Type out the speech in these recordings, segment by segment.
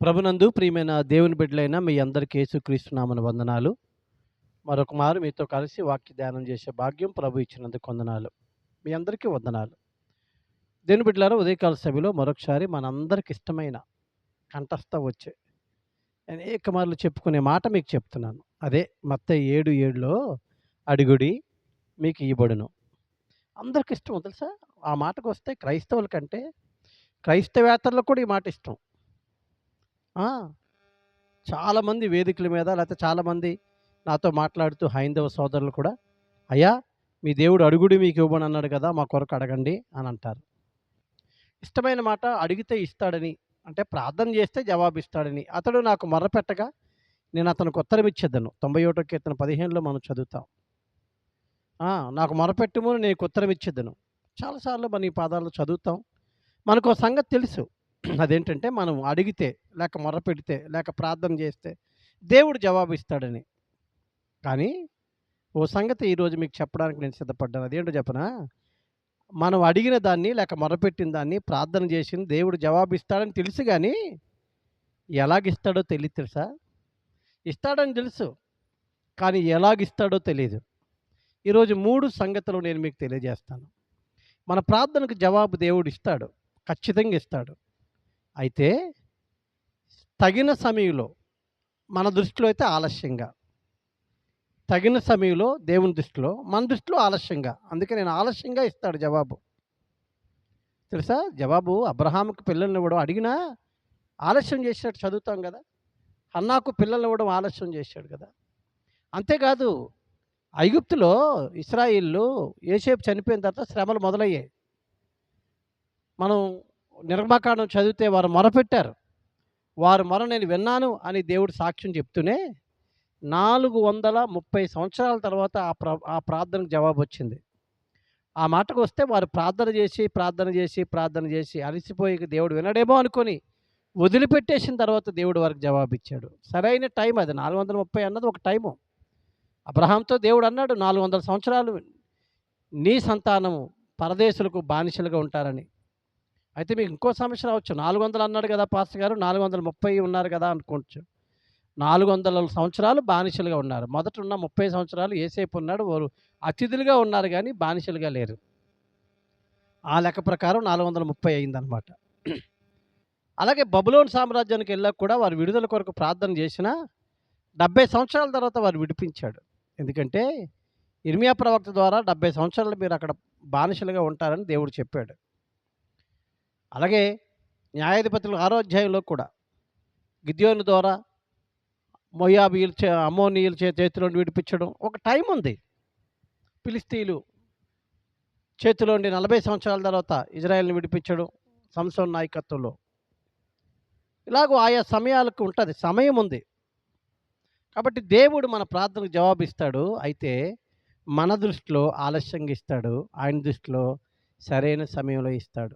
ప్రభునందు ప్రియమైన దేవుని బిడ్డలైన మీ అందరికీ యేసుక్రీస్తు నామమున వందనాలు. మరొక మారు మీతో కలిసి వాక్య ధ్యానం చేసే భాగ్యం ప్రభు ఇచ్చినందుకు వందనాలు. మీ అందరికీ వందనాలు. దేవుని బిడ్డలారా, ఉదయకాల సభలో మరొకసారి మనందరికి ఇష్టమైన కంఠస్థ వచ్చే అనేక మార్లు చెప్పుకునే మాట మీకు చెప్తున్నాను. అదే మత్తయి 7:7లో అడుగుడి మీకు ఇయ్యబడును. అందరికి ఇష్టం తెలుసా? ఆ మాటకొస్తే క్రైస్తవుల కంటే క్రైస్తవేతరులకు కూడా ఈ మాట ఇష్టం. ఆ! చాలామంది వేదికల మీద లేకపోతే చాలామంది నాతో మాట్లాడుతూ హైందవ సోదరులు కూడా, "అయ్యా, మీ దేవుడు అడుగుడి మీకు ఇవ్వబడును అన్నాడు కదా! మా కొరకు అడగండి" అని అంటారు. ఇష్టమైన మాట అడిగితే ఇస్తాడని, అంటే ప్రార్థన చేస్తే జవాబిస్తాడని. అతడు నాకు మొర్రపెట్టగా నేను అతనికి ఉత్తరం ఇచ్చేదను. 91 కీర్తన 15లో మనం చదువుతాం. నాకు మొరపెట్టుము నీకు ఉత్తరం ఇచ్చేదను. చాలా సార్లు మన ఈ పాదాల్లో చదువుతాం. మనకో సంగతి తెలుసు. అదేంటంటే మనం అడిగితే, లేక మొర్రపెడితే, లేక ప్రార్థన చేస్తే దేవుడు జవాబిస్తాడని. కానీ ఓ సంగతి ఈరోజు మీకు చెప్పడానికి నేను సిద్ధపడ్డాను. అదేంటో చెప్పనా? మనం అడిగిన దాన్ని, లేక మొరపెట్టిన దాన్ని, ప్రార్థన చేసింది దేవుడు జవాబిస్తాడని తెలుసు గానీ, ఎలాగిస్తాడో తెలీదు తెలుసా? ఇస్తాడని తెలుసు, కానీ ఎలాగిస్తాడో తెలీదు. ఈరోజు 3 సంగతులు నేను మీకు తెలియజేస్తాను. మన ప్రార్థనకు జవాబు దేవుడు ఇస్తాడు. ఖచ్చితంగా ఇస్తాడు. అయితే తగిన సమయంలో, మన దృష్టిలో అయితే ఆలస్యంగా. తగిన సమయంలో దేవుని దృష్టిలో, మన దృష్టిలో ఆలస్యంగా. అందుకే నేను ఆలస్యంగా ఇస్తాడు జవాబు. తెలుసా? జవాబు అబ్రహాముకు పిల్లల్నివ్వడం అడిగినా ఆలస్యం చేసినట్టు చదువుతాం కదా! హన్నాకు పిల్లల్నివ్వడం ఆలస్యం చేశాడు కదా! అంతేకాదు, ఐగుప్తులో ఇశ్రాయేలీయులు యోసేపు చనిపోయిన తర్వాత శ్రమలు మొదలయ్యాయి. మనం నిర్గమకాండం చదివితే వారు మొరపెట్టారు. వారి మొర నేను విన్నాను అని దేవుడు సాక్ష్యం చెప్తూనే 430 సంవత్సరాల తర్వాత ఆ ప్రార్థనకు జవాబొచ్చింది. ఆ మాటకొస్తే వారు ప్రార్థన చేసి అలసిపోయి ఇక దేవుడు వినడేమో అనుకోని వదిలిపెట్టేసిన తర్వాత దేవుడు వారికి జవాబిచ్చాడు. సరైన టైం అది. 430 అన్నది ఒక టైము. అబ్రహాంతో దేవుడు అన్నాడు, 400 సంవత్సరాలు నీ సంతానము పరదేశులకు బానిసలుగా ఉంటారని. అయితే మీకు ఇంకో సమస్య రావచ్చు. 400 అన్నాడు కదా పాస్టర్ గారు, 430 ఉన్నారు కదా అనుకోవచ్చు. 400 సంవత్సరాలు బానిసలుగా ఉన్నారు. మొదట ఉన్న 30 సంవత్సరాలు యేసేపు ఉన్నాడు. వారు అతిథులుగా ఉన్నారు గానీ బానిసలుగా లేరు. ఆ లెక్క ప్రకారం 430 అయిందనమాట. అలాగే బబులోను సామ్రాజ్యానికి వెళ్ళాక కూడా వారు విడుదల కొరకు ప్రార్థన చేసినా 70 సంవత్సరాల తర్వాత వారు విడిపించాడు. ఎందుకంటే ఇర్మియా ప్రవక్త ద్వారా 70 సంవత్సరాలు మీరు అక్కడ బానిసలుగా ఉంటారని దేవుడు చెప్పాడు. అలాగే న్యాయాధిపతులు 6వ అధ్యాయంలో కూడా గిద్యోను ద్వారా మోయాబీయుల అమ్మోనీయుల చేతిలో నుండి విడిపించడం ఒక టైం ఉంది. ఫిలిష్తీయులు చేతిలో నుండి 40 సంవత్సరాల తర్వాత ఇజ్రాయెల్‌ని విడిపించడం సంసోను నాయకత్వంలో. ఇలాగూ ఆయా సమయాలకు ఉంటుంది, సమయం ఉంది. కాబట్టి దేవుడు మన ప్రార్థనకు జవాబిస్తాడు. అయితే మన దృష్టిలో ఆలస్యంగా ఇస్తాడు. ఆయన దృష్టిలో సరైన సమయంలో ఇస్తాడు.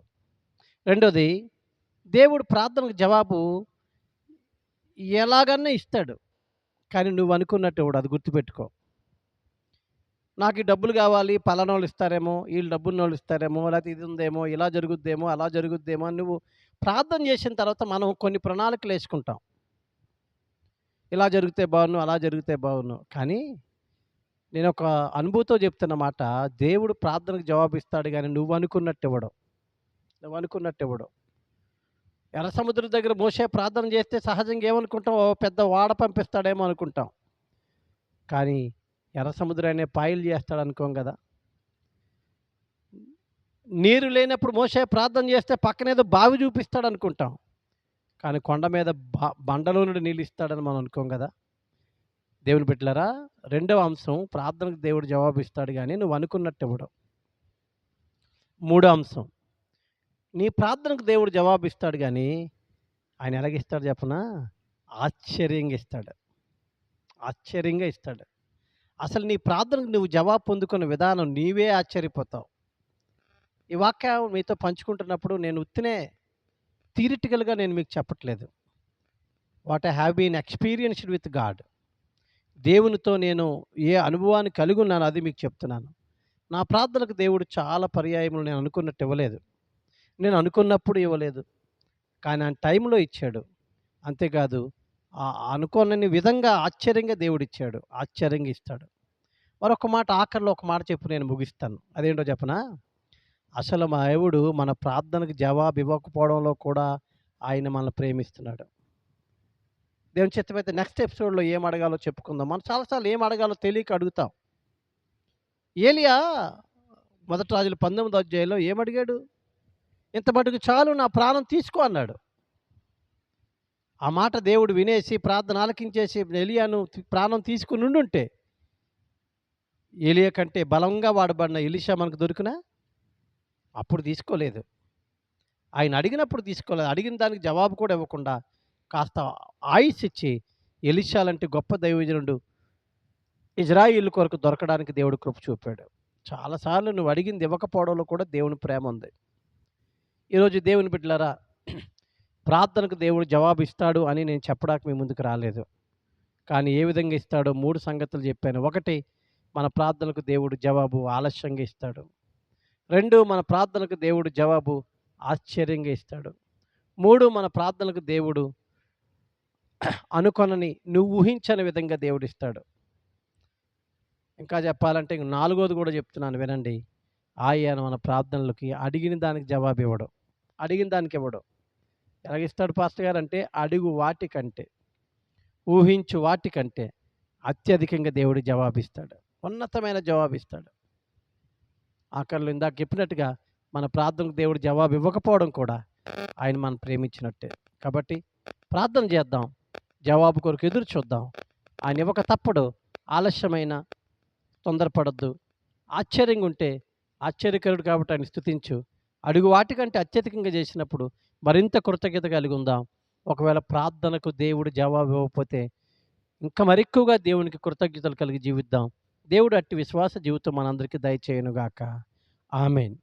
రెండోది, దేవుడు ప్రార్థనకు జవాబు ఎలాగన్నా ఇస్తాడు. కానీ నువ్వు అనుకున్నట్టు ఇవ్వడు. అది గుర్తుపెట్టుకో. నాకు ఈ డబ్బులు కావాలి, పలానోళ్ళు ఇస్తారేమో, వీళ్ళు డబ్బున్నోళ్ళు ఇస్తారేమో, లేకపోతే ఇది ఉందేమో, ఇలా జరుగుద్దేమో, అలా జరుగుద్దేమో అని నువ్వు ప్రార్థన చేసిన తర్వాత మనం కొన్ని ప్రణాళికలు వేసుకుంటాం. ఇలా జరిగితే బాగున్ను, అలా జరిగితే బాగున్ను. కానీ నేను ఒక అనుభూతితో చెప్తున్న మాట, దేవుడు ప్రార్థనకు జవాబిస్తాడు కానీ నువ్వు అనుకున్నట్టు ఇవ్వడు. ఎర్ర సముద్రం దగ్గర మోషే ప్రార్థన చేస్తే సహజంగా ఏమనుకుంటాం? ఓ పెద్ద ఓడ పంపిస్తాడేమో అనుకుంటాం. కానీ ఎర్ర సముద్రాన్నే పాయలు చేస్తాడు అనుకోం కదా! నీరు లేనప్పుడు మోషే ప్రార్థన చేస్తే పక్కనేదో బావి చూపిస్తాడు అనుకుంటాం. కానీ కొండ మీద బండలో నుండి నీళ్ళు ఇస్తాడని మనం అనుకోం కదా! దేవుని బిడ్డలారా, రెండవ అంశం, ప్రార్థనకు దేవుడు జవాబిస్తాడు కానీ నువ్వు అనుకున్నట్టు ఇవ్వడు. మూడో అంశం, నీ ప్రార్థనకు దేవుడు జవాబిస్తాడు కానీ ఆయన ఎలాగిస్తాడు చెప్పనా? ఆశ్చర్యంగా ఇస్తాడు. ఆశ్చర్యంగా ఇస్తాడు. అసలు నీ ప్రార్థనకు నువ్వు జవాబు పొందుకున్న విధానం నీవే ఆశ్చర్యపోతావు. ఈ వాక్యం మీతో పంచుకుంటున్నప్పుడు నేను ఉత్తినే థియరిటికల్గా నేను మీకు చెప్పట్లేదు. What I have been experienced with God. దేవునితో నేను ఏ అనుభవాన్ని కలిగి ఉన్నానో అది మీకు చెప్తున్నాను. నా ప్రార్థనకు దేవుడు చాలా పర్యాయములు నేను అనుకున్నట్టు ఇవ్వలేదు. నేను అనుకున్నప్పుడు ఇవ్వలేదు. కానీ ఆయన టైంలో ఇచ్చాడు. అంతేకాదు అనుకోనని విధంగా ఆశ్చర్యంగా దేవుడిచ్చాడు. ఆశ్చర్యంగా ఇస్తాడు. మరొక మాట ఆఖరిలో ఒక మాట చెప్పి నేను ముగిస్తాను. అదేంటో చెప్పనా? అసలు మా దేవుడు మన ప్రార్థనకు జవాబు ఇవ్వకపోవడంలో కూడా ఆయన మనల్ని ప్రేమిస్తున్నాడు. దేవుని చిత్తమైతే నెక్స్ట్ ఎపిసోడ్‌లో ఏం అడగాలో చెప్పుకుందాం. మనం చాలా సార్లు ఏం అడగాలో తెలియక అడుగుతాం. ఏలియా మొదటి రాజులు 19వ అధ్యాయంలో ఏమడిగాడు? ఇంత మటుకు చాలు నా ప్రాణం తీసుకో అన్నాడు. ఆ మాట దేవుడు వినేసి ప్రార్థన ఆలకించేసి ఎలియాను ప్రాణం తీసుకొని ఉండుంటే ఏలియా కంటే బలంగా వాడబడిన ఎలీషా మనకు దొరికినా అప్పుడు తీసుకోలేదు. ఆయన అడిగినప్పుడు తీసుకోలేదు. అడిగిన దానికి జవాబు కూడా ఇవ్వకుండా కాస్త ఆయుస్సు ఇచ్చి ఎలీషా లాంటి గొప్ప దైవజనుడు ఇజ్రాయిల్ కొరకు దొరకడానికి దేవుడు కృప చూపాడు. చాలాసార్లు నువ్వు అడిగింది ఇవ్వకపోవడంలో కూడా దేవుని ప్రేమ ఉంది. ఈరోజు దేవుని బిడ్డలారా, ప్రార్థనకు దేవుడు జవాబు ఇస్తాడు అని నేను చెప్పడానికి మీ ముందుకు రాలేదు. కానీ ఏ విధంగా ఇస్తాడో 3 సంగతులు చెప్పాను. 1, మన ప్రార్థనకు దేవుడు జవాబు ఆలస్యంగా ఇస్తాడు. 2, మన ప్రార్థనకు దేవుడు జవాబు ఆశ్చర్యంగా ఇస్తాడు. 3, మన ప్రార్థనకు దేవుడు అనుకొనని నువ్వు ఊహించని విధంగా దేవుడిస్తాడు. ఇంకా చెప్పాలంటే 4వది కూడా చెప్తున్నాను వినండి. ఆయన మన ప్రార్థనలకి అడిగిన దానికి జవాబు ఇవ్వడు. అడిగిన దానికి ఇవ్వడు. ఎలాగిస్తాడు పాస్టర్ గారు అంటే, అడుగు వాటికంటే, ఊహించు వాటికంటే అత్యధికంగా దేవుడు జవాబిస్తాడు. ఉన్నతమైన జవాబిస్తాడు. ఆఖరిలో ఇందాక చెప్పినట్టుగా మన ప్రార్థనకు దేవుడు జవాబు ఇవ్వకపోవడం కూడా ఆయన మనం ప్రేమించినట్టే. కాబట్టి ప్రార్థన చేద్దాం. జవాబు కొరకు ఎదురు చూద్దాం. ఆయన ఇవ్వక తప్పడు. ఆలస్యమైన తొందరపడద్దు. ఆశ్చర్యంగా ఉంటే ఆశ్చర్యకరుడు కాబట్టి ఆయన స్తుతించు. అడుగు వాటికంటే అత్యధికంగా చేసినప్పుడు మరింత కృతజ్ఞత కలిగి ఉందాం. ఒకవేళ ప్రార్థనకు దేవుడు జవాబు ఇవ్వకపోతే ఇంకా మరెక్కువగా దేవునికి కృతజ్ఞతలు కలిగి జీవిద్దాం. దేవుడు అట్టి విశ్వాస జీవితం మనందరికీ దయచేయునుగాక. ఆమేన్.